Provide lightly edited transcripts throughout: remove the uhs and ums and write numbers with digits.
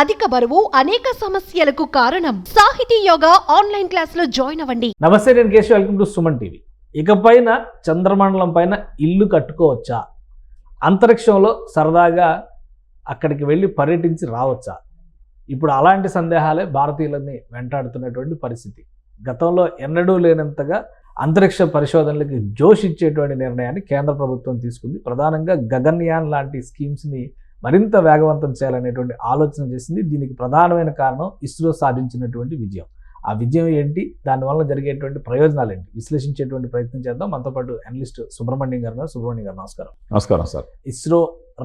అధిక బరువు అనేక సమస్యలకు కారణం. సాహితీ యోగా ఆన్లైన్ క్లాసులో జాయిన్ అవ్వండి. నమస్తే, నేను Keshav. Welcome to Suman TV. ఇకపైన చంద్రమండలం పైన ఇల్లు కట్టుకోవచ్చా? అంతరిక్షంలో సరదాగా అక్కడికి వెళ్ళి పర్యటించి రావచ్చా? ఇప్పుడు అలాంటి సందేహాలే భారతీయులని వెంటాడుతున్నటువంటి పరిస్థితి. గతంలో ఎన్నడూ లేనంతగా అంతరిక్ష పరిశోధనలకి జోష్ ఇచ్చేటువంటి నిర్ణయాన్ని కేంద్ర ప్రభుత్వం తీసుకుంది. ప్రధానంగా గగన్యాన్ లాంటి స్కీమ్స్ని మరింత వేగవంతం చేయాలనేటువంటి ఆలోచన చేసింది. దీనికి ప్రధానమైన కారణం ఇస్రో సాధించినటువంటి విజయం. ఆ విజయం ఏంటి, దానివల్ల జరిగేటువంటి ప్రయోజనాలు ఏంటి విశ్లేషించేటువంటి ప్రయత్నం చేద్దాం. మనతో పాటు అనలిస్ట్ సుబ్రహ్మణ్యం గారు. నమస్కారం. నమస్కారం సార్. ఇస్రో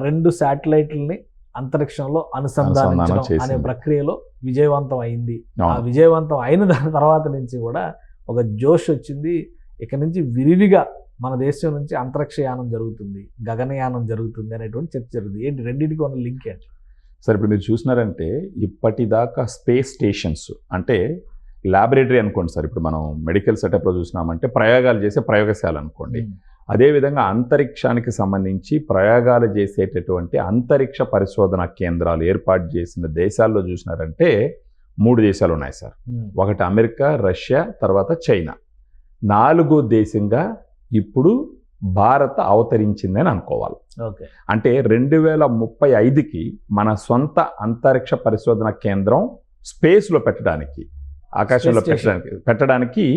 2 శాటిలైట్లని అంతరిక్షంలో అనుసంధానించడం అనే ప్రక్రియలో విజయవంతం అయింది. ఆ విజయవంతం అయిన దాని తర్వాత నుంచి కూడా ఒక జోష్ వచ్చింది. ఇక నుంచి విరివిగా మన దేశం నుంచి అంతరిక్షయానం జరుగుతుంది, గగనయానం జరుగుతుంది అనేటువంటి చర్చ జరుగుతుంది. ఏంటి రెండింటికి ఉన్న లింక్ ఏంటి సార్? ఇప్పుడు మీరు చూసినారంటే ఇప్పటిదాకా స్పేస్ స్టేషన్స్ అంటే ల్యాబొరేటరీ అనుకోండి సార్. ఇప్పుడు మనం మెడికల్ సెటప్లో చూసినామంటే ప్రయోగాలు చేసే ప్రయోగశాల అనుకోండి. అదేవిధంగా అంతరిక్షానికి సంబంధించి ప్రయోగాలు చేసేటటువంటి అంతరిక్ష పరిశోధన కేంద్రాలు ఏర్పాటు చేసిన దేశాల్లో చూసినారంటే 3 దేశాలు ఉన్నాయి సార్. ఒకటి అమెరికా, రష్యా, తర్వాత చైనా. 4వ దేశంగా ఇప్పుడు భారత్ అవతరించిందని అనుకోవాలి. అంటే 2035కి మన సొంత అంతరిక్ష పరిశోధన కేంద్రం స్పేస్లో పెట్టడానికి, ఆకాశంలో పెట్టడానికి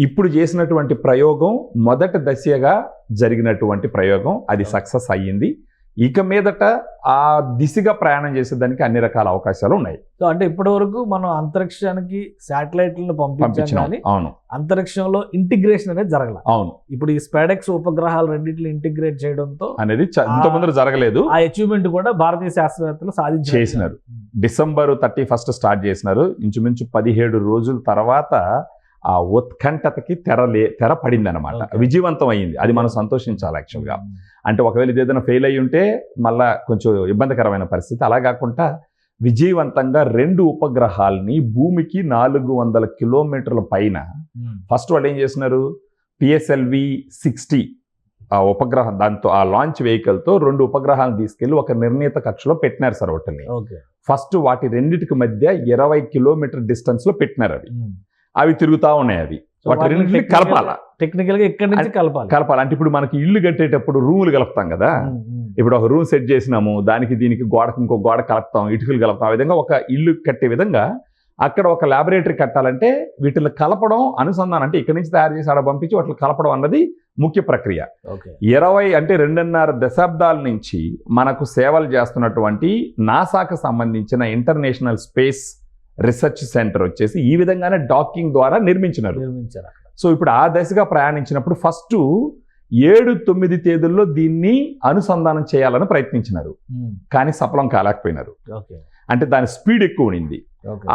ఇప్పుడు చేసినటువంటి ప్రయోగం మొదటి దశగా జరిగినటువంటి ప్రయోగం. అది సక్సెస్ అయ్యింది. ఇక మీదట ఆ దిశగా ప్రయాణం చేసేదానికి అన్ని రకాల అవకాశాలు ఉన్నాయి. సో అంటే ఇప్పటి వరకు మనం అంతరిక్షానికి శాటిలైట్లను పంపించాం, అవును, అంతరిక్షంలో ఇంటిగ్రేషన్ అనేది జరగలేదు. అవును, ఇప్పుడు ఈ స్పేడెక్స్ ఉపగ్రహాలు రెండింటిని ఇంటిగ్రేట్ చేయడంతో అనేది ఇంతకుముందు జరగలేదు. ఆ అచీవ్మెంట్ కూడా భారతీయ శాస్త్రవేత్తలు చేసినారు. December 31 స్టార్ట్ చేసినారు. ఇంచుమించు 17 రోజుల తర్వాత ఆ ఉత్కంఠతకి తెర పడింది అనమాట. విజయవంతం అయ్యింది. అది మనం సంతోషించాలి యాక్చువల్గా. అంటే ఒకవేళ ఇది ఏదైనా ఫెయిల్ అయ్యి ఉంటే మళ్ళా కొంచెం ఇబ్బందికరమైన పరిస్థితి. అలా కాకుండా విజయవంతంగా 2 ఉపగ్రహాలని భూమికి 400 కిలోమీటర్ల పైన ఫస్ట్ వాళ్ళు ఏం చేస్తున్నారు, PSLV-60 ఆ ఉపగ్రహం, దాంతో ఆ లాంచ్ వెహికల్తో 2 ఉపగ్రహాలను తీసుకెళ్లి ఒక నిర్ణీత కక్షలో పెట్టినారు సార్. వాటిని ఫస్ట్ వాటి రెండింటికి మధ్య 20 కిలోమీటర్ డిస్టెన్స్ లో పెట్టినారు. అవి తిరుగుతా ఉన్నాయి. అవి వాటి రెండింటిని కలపాలా, టెక్నికల్ గా ఇక్కడి నుంచి కలపాలి. అంటే ఇప్పుడు మనకి ఇల్లు కట్టేటప్పుడు రూములు కలుపుతాం కదా. ఇప్పుడు ఒక రూమ్ సెట్ చేసినాము, దానికి దీనికి గోడకు ఇంకో గోడ కలుపుతాం, ఇటుకలు కలుపుతాం. ఆ విధంగా ఒక ఇల్లు కట్టే విధంగా అక్కడ ఒక ల్యాబొరేటరీ కట్టాలంటే వీటిని కలపడం, అనుసంధానం, అంటే ఇక్కడ నుంచి తయారు చేసి ఆడ పంపించి వాటిని కలపడం అన్నది ముఖ్య ప్రక్రియ. 20 అంటే 2.5 దశాబ్దాల నుంచి మనకు సేవలు చేస్తున్నటువంటి నాసాకు సంబంధించిన ఇంటర్నేషనల్ స్పేస్ రీసెర్చ్ సెంటర్ వచ్చేసి ఈ విధంగానే డాకింగ్ ద్వారా నిర్మించారు. సో ఇప్పుడు ఆ దశగా ప్రయాణించినప్పుడు ఫస్ట్ 7-9 తేదీల్లో దీన్ని అనుసంధానం చేయాలని ప్రయత్నించినారు, కానీ సఫలం కాలేకపోయినారు. అంటే దాని స్పీడ్ ఎక్కువ ఉండింది.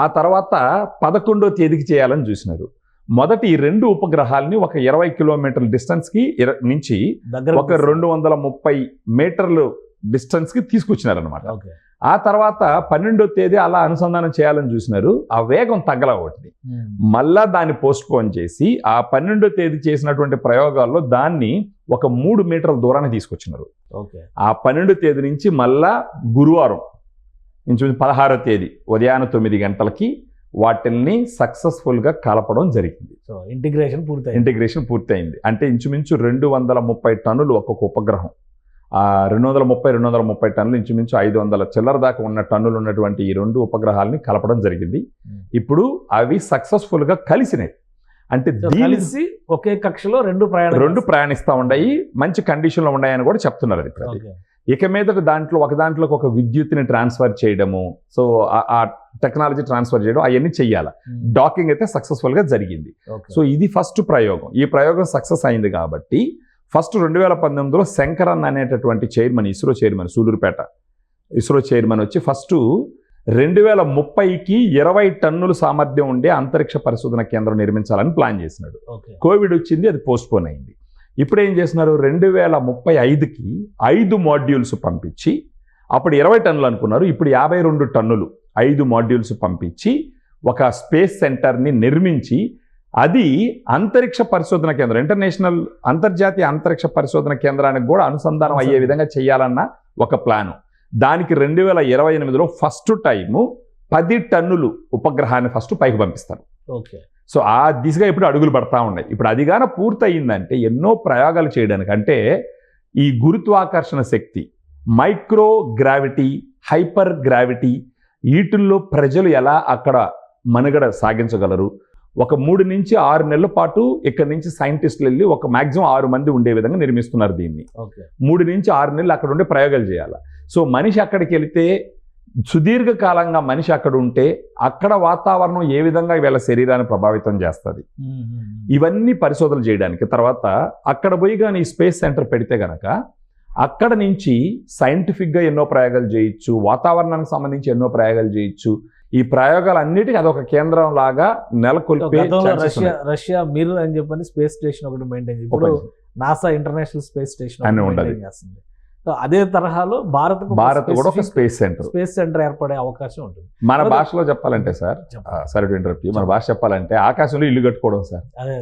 ఆ తర్వాత 11వ తేదీకి చేయాలని చూసినారు. మొదటి ఈ 2 ఉపగ్రహాలని ఒక 20 కిలోమీటర్ల డిస్టెన్స్ కి నుంచి ఒక 230 మీటర్లు డిస్టెన్స్ కి తీసుకొచ్చినారు అనమాట. ఆ తర్వాత 12వ తేదీ అలా అనుసంధానం చేయాలని చూసినారు. ఆ వేగం తగ్గల ఒకటి, మళ్ళా దాన్ని పోస్ట్ పోన్ చేసి ఆ 12వ తేదీ చేసినటువంటి ప్రయోగాల్లో దాన్ని ఒక 3 మీటర్ల దూరాన్ని తీసుకొచ్చినారు. ఆ 12వ తేదీ నుంచి మళ్ళా గురువారం ఇంచుమించు 16వ తేదీ ఉదయాన్నే 9 గంటలకి వాటిల్ని సక్సెస్ఫుల్ గా కలపడం జరిగింది. సో ఇంటిగ్రేషన్ పూర్తయింది. అంటే ఇంచుమించు 230 టన్నులు ఒక్కొక్క ఉపగ్రహం. 230 టన్నులు, ఇంచుమించు 500 చిల్లర దాకా ఉన్న టన్నులు ఉన్నటువంటి ఈ 2 ఉపగ్రహాలని కలపడం జరిగింది. ఇప్పుడు అవి సక్సెస్ఫుల్ గా కలిసినాయి. అంటే కలిసి ఒకే కక్షలో 2 ప్రయాణిస్తూ ఉన్నాయి, మంచి కండిషన్ లో ఉన్నాయని కూడా చెప్తున్నారు. అది ఇక మీద ఒకదాంట్లోకి ఒక విద్యుత్ని ట్రాన్స్ఫర్ చేయడము, సో ఆ టెక్నాలజీ ట్రాన్స్ఫర్ చేయడం, అవన్నీ చెయ్యాలి. డాకింగ్ అయితే సక్సెస్ఫుల్ గా జరిగింది. సో ఇది ఫస్ట్ ప్రయోగం. ఈ ప్రయోగం సక్సెస్ అయింది కాబట్టి ఫస్ట్ 2019లో శంకరన్ అనేటటువంటి chairman, ISRO chairman, Sullurpeta ISRO chairman వచ్చి ఫస్ట్ 2030కి 20 టన్నుల సామర్థ్యం ఉండే అంతరిక్ష పరిశోధన కేంద్రం నిర్మించాలని ప్లాన్ చేసినాడు. కోవిడ్ వచ్చింది, అది పోస్ట్ పోన్ అయింది. ఇప్పుడు ఏం చేస్తున్నారు, 2035కి 5 మాడ్యూల్స్ పంపించి, అప్పుడు 20 టన్నులు అనుకున్నారు, ఇప్పుడు 52 టన్నులు 5 మాడ్యూల్స్ పంపించి ఒక స్పేస్ సెంటర్ని నిర్మించి అది అంతరిక్ష పరిశోధన కేంద్రం, అంతర్జాతీయ అంతరిక్ష పరిశోధన కేంద్రానికి కూడా అనుసంధానం అయ్యే విధంగా చేయాలన్న ఒక ప్లాను. దానికి 2028లో ఫస్ట్ టైము 10 టన్నులు ఉపగ్రహాన్ని ఫస్ట్ పైకి పంపిస్తారు. ఓకే. సో ఆ దిశగా ఇప్పుడు అడుగులు పడతా ఉన్నాయి. ఇప్పుడు అది గాన పూర్తయిందంటే ఎన్నో ప్రయోగాలు చేయడానికి, అంటే ఈ గురుత్వాకర్షణ శక్తి, మైక్రో గ్రావిటీ, హైపర్ గ్రావిటీ, వీటిల్లో ప్రజలు ఎలా అక్కడ మనుగడ సాగించగలరు, ఒక 3 నుంచి 6 నెలల పాటు ఇక్కడ నుంచి సైంటిస్టులు వెళ్ళి ఒక మాక్సిమం 6 మంది ఉండే విధంగా నిర్మిస్తున్నారు దీన్ని. 3 నుంచి 6 నెలలు అక్కడ ఉండే ప్రయోగాలు చేయాలి. సో మనిషి అక్కడికి వెళితే, సుదీర్ఘకాలంగా మనిషి అక్కడ ఉంటే అక్కడ వాతావరణం ఏ విధంగా వీళ్ళ శరీరాన్ని ప్రభావితం చేస్తుంది, ఇవన్నీ పరిశోధనలు చేయడానికి. తర్వాత అక్కడ పోయి కానీ స్పేస్ సెంటర్ పెడితే గనక అక్కడ నుంచి సైంటిఫిక్గా ఎన్నో ప్రయోగాలు చేయొచ్చు, వాతావరణానికి సంబంధించి ఎన్నో ప్రయోగాలు చేయొచ్చు. ఈ ప్రయోగాలన్నిటికీ అదొక కేంద్రం లాగా నెలకొల్పే. రష్యా మిర్ అని చెప్పని స్పేస్ స్టేషన్ ఒకటి మెయింటైన్, ఇప్పుడు నాసా ఇంటర్నేషనల్ స్పేస్ స్టేషన్ అని ఉండదు. సో అదే తరహాలో భారత్ కూడా ఒక స్పేస్ సెంటర్ ఏర్పడే అవకాశం ఉంటుంది. మన భాషలో చెప్పాలంటే సార్, సారీ టు ఇంటరప్ట్, మన భాష చెప్పాలంటే ఆకాశంలో ఇల్లు కట్టుకోవడం సార్. అదే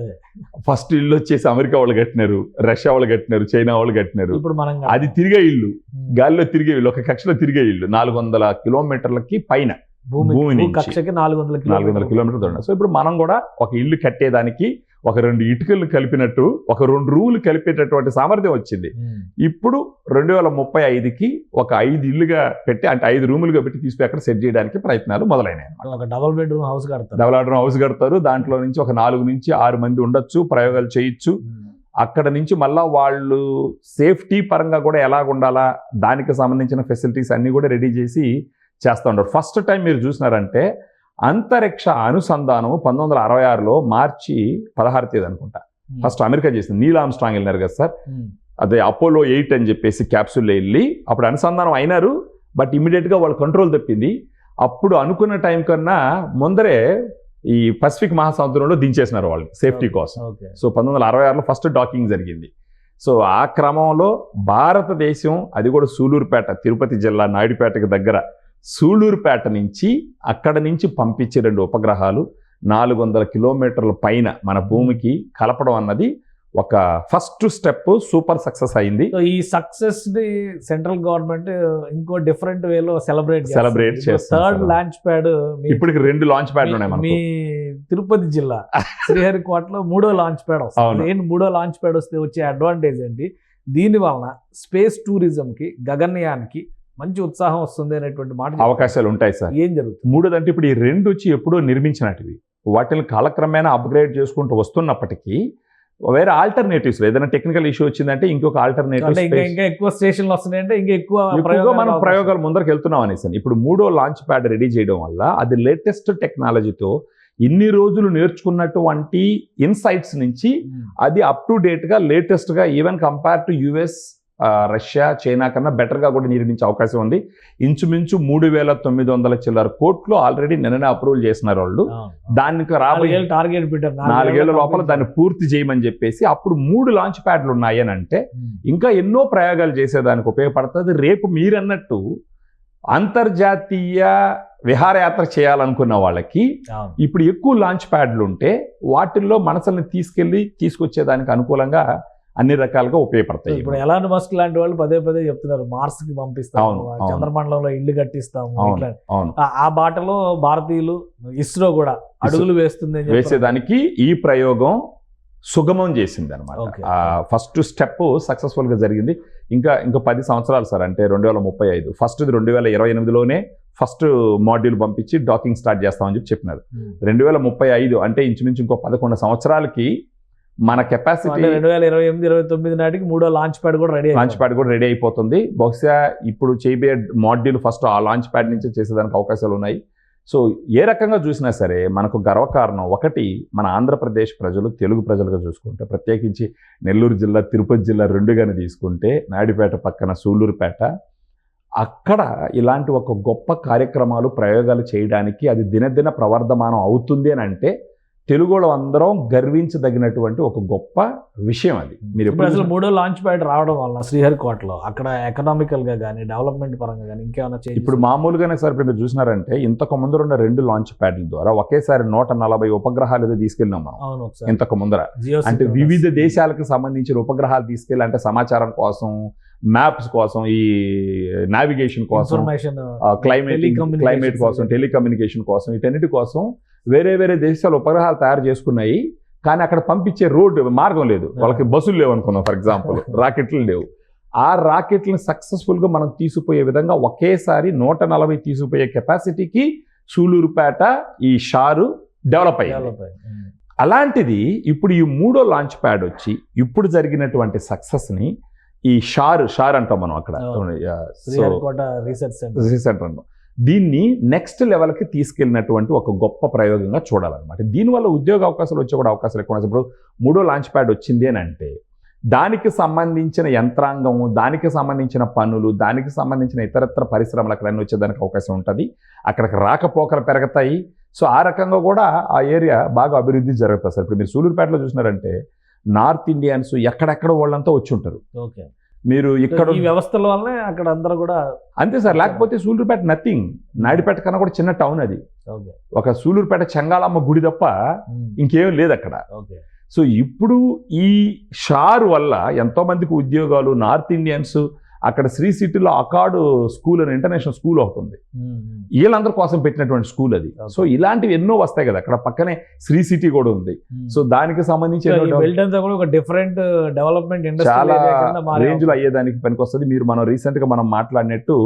ఫస్ట్ ఇల్లు వచ్చేసి అమెరికా వాళ్ళు కట్టినారు, రష్యా వాళ్ళు కట్టినారు, చైనా వాళ్ళు కట్టినారు. ఇప్పుడు మనం అది తిరిగే ఇల్లు, గాలిలో తిరిగే ఇల్లు, ఒక కక్షలో తిరిగే ఇల్లు 400 కిలోమీటర్లకి పైన భూమి కక్షకి 400 కిలోమీటర్లు దూరం. సో ఇప్పుడు మనం కూడా ఒక ఇల్లు కట్టేదానికి ఒక 2 ఇటుకలు కలిపినట్టు ఒక 2 రూములు కలిపేటటువంటి సామర్థ్యం వచ్చింది. ఇప్పుడు 2035కి ఒక 5 ఇల్లుగా పెట్టి, అంటే 5 రూములుగా పెట్టి తీసుకుని అక్కడ సెట్ చేయడానికి ప్రయత్నాలు మొదలైనాయి. ఒక డబుల్ బెడ్రూమ్ హౌస్ కడతారు. దాంట్లో నుంచి ఒక 4 నుంచి 6 మంది ఉండొచ్చు, ప్రయోగాలు చేయొచ్చు. అక్కడ నుంచి మళ్ళా వాళ్ళు సేఫ్టీ పరంగా కూడా ఎలాగ ఉండాలా, దానికి సంబంధించిన ఫెసిలిటీస్ అన్నీ కూడా రెడీ చేసి చేస్తూ ఉంటారు. ఫస్ట్ టైం మీరు చూసినారంటే అంతరిక్ష అనుసంధానం 1966లో మార్చి 16 తేదీ అనుకుంటా ఫస్ట్ అమెరికా చేసింది. నీల్ ఆర్మ్స్ట్రాంగ్ వెళ్ళినారు కదా సార్, అదే అపోలో 8 అని చెప్పేసి క్యాప్సూల్లో వెళ్ళి అప్పుడు అనుసంధానం అయినారు. బట్ ఇమీడియట్గా వాళ్ళు కంట్రోల్ తప్పింది. అప్పుడు అనుకున్న టైం కన్నా ముందరే ఈ పసిఫిక్ మహాసముద్రంలో దించేసినారు వాళ్ళు సేఫ్టీ కోసం. సో 1966లో ఫస్ట్ డాకింగ్ జరిగింది. సో ఆ క్రమంలో భారతదేశం, అది కూడా సూలూరుపేట, తిరుపతి జిల్లా నాయుడుపేటకి దగ్గర సూళ్ళూరుపేట నుంచి అక్కడ నుంచి పంపించే 2 ఉపగ్రహాలు 400 కిలోమీటర్ల పైన మన భూమికి కలపడం అన్నది ఒక ఫస్ట్ స్టెప్ సూపర్ సక్సెస్ అయింది. ఈ సక్సెస్ ని సెంట్రల్ గవర్నమెంట్ ఇంకో డిఫరెంట్ వేలో సెలబ్రేట్ చేస్తారు. థర్డ్ లాంచ్ ప్యాడ్, ఇప్పటికి 2 లాంచ్ ప్యాడ్లు ఉన్నాయి. మీ తిరుపతి జిల్లా శ్రీహరికోటలో 3వ లాంచ్ ప్యాడ్ వస్తుంది. ఏంటి 3వ లాంచ్ ప్యాడ్ వస్తే వచ్చే అడ్వాంటేజ్ ఏంటి, దీని వలన స్పేస్ టూరిజం కి, గగనయానికి మంచి ఉత్సాహం వస్తుంది అనేటువంటి మాట, అవకాశాలు ఉంటాయి సార్. ఏం జరుగుతుంది? 3 అంటే ఇప్పుడు ఈ 2 వచ్చి ఎప్పుడో నిర్మించినటివి, వాటిని కాలక్రమేణా అప్గ్రేడ్ చేసుకుంటూ వస్తున్నప్పటికీ వేరే ఆల్టర్నేటివ్స్, ఏదైనా టెక్నికల్ ఇష్యూ వచ్చిందంటే ఇంకొక ఆల్టర్నేటివ్, ఇంకా ఎక్కువ స్టేషన్లు వస్తున్నాయంటే ఇంకా ఎక్కువ మనం ప్రయోగాలు ముందరకు వెళ్తున్నాం అనేసి. ఇప్పుడు 3వ లాంచ్ ప్యాడ్ రెడీ చేయడం వల్ల అది లేటెస్ట్ టెక్నాలజీతో ఇన్ని రోజులు నేర్చుకున్నటువంటి ఇన్సైట్స్ నుంచి అది అప్ టు డేట్గా, లేటెస్ట్గా, even compare to US, Russia, China కన్నా బెటర్గా కూడా నిర్మించే అవకాశం ఉంది. ఇంచుమించు 3,900 చిల్లర కోట్లు ఆల్రెడీ నిన్ననే అప్రూవల్ చేసినారు వాళ్ళు. దానికి రాబోయే టార్గెట్ పెట్టారు, 4 ఏళ్ల లోపల దాన్ని పూర్తి చేయమని చెప్పేసి. అప్పుడు 3 లాంచ్ ప్యాడ్లు ఉన్నాయి అని అంటే ఇంకా ఎన్నో ప్రయోగాలు చేసేదానికి ఉపయోగపడుతుంది. రేపు మీరన్నట్టు అంతర్జాతీయ విహారయాత్ర చేయాలనుకున్న వాళ్ళకి ఇప్పుడు ఎక్కువ లాంచ్ ప్యాడ్లు ఉంటే వాటిల్లో మనసుల్ని తీసుకొచ్చేదానికి అనుకూలంగా అన్ని రకాలుగా ఉపయోగపడతాయి. ఇప్పుడు ఎలాంటి మస్క్ లాంటి వాళ్ళు పదే చెప్తున్నారు, మార్స్ కి పంపిస్తాము, చంద్రమండలంలో ఇల్లు కట్టిస్తాము. ఆ బాటలో భారతీయులు, ఇస్రో కూడా అడుగులు వేసేదానికి ఈ ప్రయోగం సుగమం చేసింది అనమాట. ఫస్ట్ స్టెప్ సక్సెస్ఫుల్ గా జరిగింది. ఇంకా 10 సంవత్సరాలు సార్, అంటే 2035. ఫస్ట్ 2028లోనే ఫస్ట్ మాడ్యూల్ పంపించి డాకింగ్ స్టార్ట్ చేస్తామని చెప్పినారు. 2035 అంటే ఇంచుమించు ఇంకో 11 సంవత్సరాలకి మన కెపాసిటీ 2028-29 నాటికి 3వ లాంచ్ ప్యాడ్ కూడా రెడీ అయిపోతుంది. బహుశా ఇప్పుడు చేయబోయే మాడ్యూల్ ఫస్ట్ ఆ లాంచ్ ప్యాడ్ నుంచే చేసేదానికి అవకాశాలు ఉన్నాయి. సో ఏ రకంగా చూసినా సరే మనకు గర్వకారణం ఒకటి, మన ఆంధ్రప్రదేశ్ ప్రజలు, తెలుగు ప్రజలుగా చూసుకుంటే, ప్రత్యేకించి నెల్లూరు జిల్లా, తిరుపతి జిల్లా 2గానే తీసుకుంటే, నాయుడుపేట పక్కన సూళ్ళూరుపేట, అక్కడ ఇలాంటి ఒక గొప్ప కార్యక్రమాలు, ప్రయోగాలు చేయడానికి అది దినదిన ప్రవర్ధమానం అవుతుంది అని అంటే తెలుగు అందరం గర్వించదగినటువంటి ఒక గొప్ప విషయం అది. మీరు అసలు 3వ లాంచ్ ప్యాడ్ రావడం వల్ల శ్రీహరికోటలో అక్కడ ఎకనామికల్ గా కానీ, డెవలప్మెంట్ పరంగా కానీ ఇంకేమైనా ఇప్పుడు మామూలుగానే సార్ మీరు చూసినారంటే ఇంతకు ముందర ఉన్న 2 లాంచ్ ప్యాడ్ల ద్వారా ఒకేసారి 140 ఉపగ్రహాలు ఏదో తీసుకెళ్ళినాం మనం. ఇంతకు ముందర అంటే వివిధ దేశాలకు సంబంధించిన ఉపగ్రహాలు తీసుకెళ్ళి, అంటే సమాచారం కోసం, మ్యాప్స్ కోసం, ఈ నావిగేషన్ కోసం, ఇన్ఫర్మేషన్, క్లైమేట్ కోసం, టెలికమ్యూనికేషన్ కోసం, వీటన్నిటి కోసం వేరే వేరే దేశాలు ఉపగ్రహాలు తయారు చేసుకున్నాయి. కానీ అక్కడ పంపించే మార్గం లేదు. వాళ్ళకి బస్సులు లేవు అనుకుందాం, ఫర్ ఎగ్జాంపుల్ రాకెట్లు లేవు. ఆ రాకెట్లను సక్సెస్ఫుల్గా మనం తీసుకుపోయే విధంగా ఒకేసారి 140 తీసుకుపోయే కెపాసిటీకి సూలూరుపేట ఈ షారు డెవలప్ అయ్యింది. అలాంటిది ఇప్పుడు ఈ 3వ లాంచ్ ప్యాడ్ వచ్చి ఇప్పుడు జరిగినటువంటి సక్సెస్ని ఈ షార్ అంటాం మనం అక్కడ రీసెర్చ్ సెంటర్ అంటాం. దీన్ని నెక్స్ట్ లెవెల్కి తీసుకెళ్ళినటువంటి ఒక గొప్ప ప్రయోగంగా చూడాలన్నమాట. దీనివల్ల ఉద్యోగ అవకాశాలు వచ్చే కూడా అవకాశాలు ఎక్కువ. ఇప్పుడు 3వ లాంచ్ ప్యాడ్ వచ్చింది అని అంటే దానికి సంబంధించిన యంత్రాంగము, దానికి సంబంధించిన పనులు, దానికి సంబంధించిన ఇతరత్ర పరిశ్రమలు అక్కడన్నీ వచ్చేదానికి అవకాశం ఉంటుంది. అక్కడికి రాకపోకలు పెరుగుతాయి. సో ఆ రకంగా కూడా ఆ ఏరియా బాగా అభివృద్ధి జరుగుతుంది సార్. ఇప్పుడు మీరు సూలూరుపేటలో చూసినారంటే నార్త్ ఇండియన్స్ ఎక్కడెక్కడ వాళ్ళంతా వచ్చి ఉంటారు. ఓకే, మీరు ఇక్కడ ఈ వ్యవస్థల వల్లనే అక్కడ అందరూ కూడా అంతే సార్. లేకపోతే సూలూరుపేట నథింగ్. నాయుడుపేట కన్నా కూడా చిన్న టౌన్ అది. ఓకే, ఒక సూలూరుపేట చెంగాలమ్మ గుడి తప్ప ఇంకేం లేదు అక్కడ. ఓకే. సో ఇప్పుడు ఈ షార్ వల్ల ఎంతోమందికి ఉద్యోగాలు, నార్త్ ఇండియన్స్ అక్కడ శ్రీ సిటీలో అకార్డు స్కూల్ అని ఇంటర్నేషనల్ స్కూల్ ఒకటి ఉంది. వీళ్ళందరి కోసం పెట్టినటువంటి స్కూల్ అది. సో ఇలాంటివి ఎన్నో వస్తాయి కదా. అక్కడ పక్కనే శ్రీ సిటీ కూడా ఉంది. సో దానికి సంబంధించి ఒక డిఫరెంట్ డెవలప్మెంట్ చాలా రేంజ్ లో అయ్యేదానికి పనికి వస్తుంది. మనం రీసెంట్ గా మనం మాట్లాడినట్టు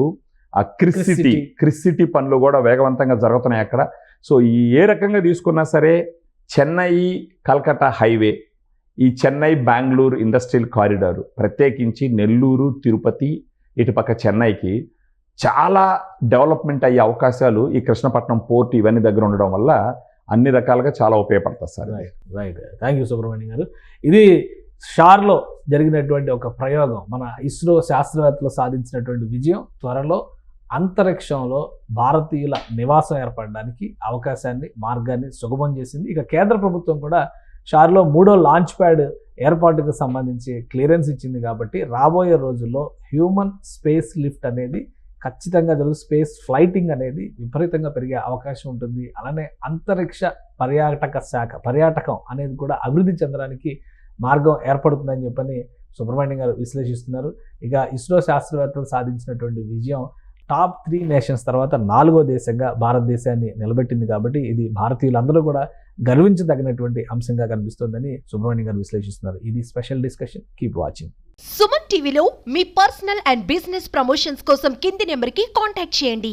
ఆ క్రిస్ సిటీ పనులు కూడా వేగవంతంగా జరుగుతున్నాయి అక్కడ. సో ఏ రకంగా తీసుకున్నా సరే చెన్నై కల్కట్టా హైవే, ఈ చెన్నై బెంగళూరు ఇండస్ట్రియల్ కారిడార్, ప్రత్యేకించి నెల్లూరు తిరుపతి ఇటుపక్క చెన్నైకి చాలా డెవలప్మెంట్ అయ్యే అవకాశాలు ఈ కృష్ణపట్నం పోర్ట్ ఇవన్నీ దగ్గర ఉండడం వల్ల అన్ని రకాలుగా చాలా ఉపయోగపడుతుంది sir. Right. Thank you Subrahmanyam గారు. ఇది షార్లో జరిగినటువంటి ఒక ప్రయోగం. మన ఇస్రో శాస్త్రవేత్తలు సాధించినటువంటి విజయం త్వరలో అంతరిక్షంలో భారతీయుల నివాసం ఏర్పడడానికి అవకాశాన్ని, మార్గాన్ని సుగమం చేసింది. ఇక కేంద్ర ప్రభుత్వం కూడా షార్లో 3వ లాంచ్ ప్యాడ్ ఏర్పాటుకు సంబంధించి క్లియరెన్స్ ఇచ్చింది. కాబట్టి రాబోయే రోజుల్లో హ్యూమన్ స్పేస్ లిఫ్ట్ అనేది ఖచ్చితంగా జరుగుతుంది. స్పేస్ ఫ్లైటింగ్ అనేది విపరీతంగా పెరిగే అవకాశం ఉంటుంది. అలానే అంతరిక్ష పర్యాటకం అనేది కూడా అభివృద్ధి చెందడానికి మార్గం ఏర్పడుతుందని చెప్పని సుబ్రహ్మణ్యం గారు విశ్లేషిస్తున్నారు. ఇక ఇస్రో శాస్త్రవేత్తలు సాధించినటువంటి విజయం టాప్ 3 నేషన్స్ తర్వాత 4వ దేశంగా భారతదేశాన్ని నిలబెట్టింది. కాబట్టి ఇది భారతీయులందరూ కూడా గర్వించదగినటువంటి అంశంగా కనిపిస్తోందని సుబ్రహ్మణ్యం గారు విశ్లేషిస్తున్నారు. ఇది special discussion. Keep watching. Suman టీవీలో మీ పర్సనల్ అండ్ బిజినెస్ ప్రమోషన్స్ కోసం కింది నెంబర్కి కాంటాక్ట్ చేయండి.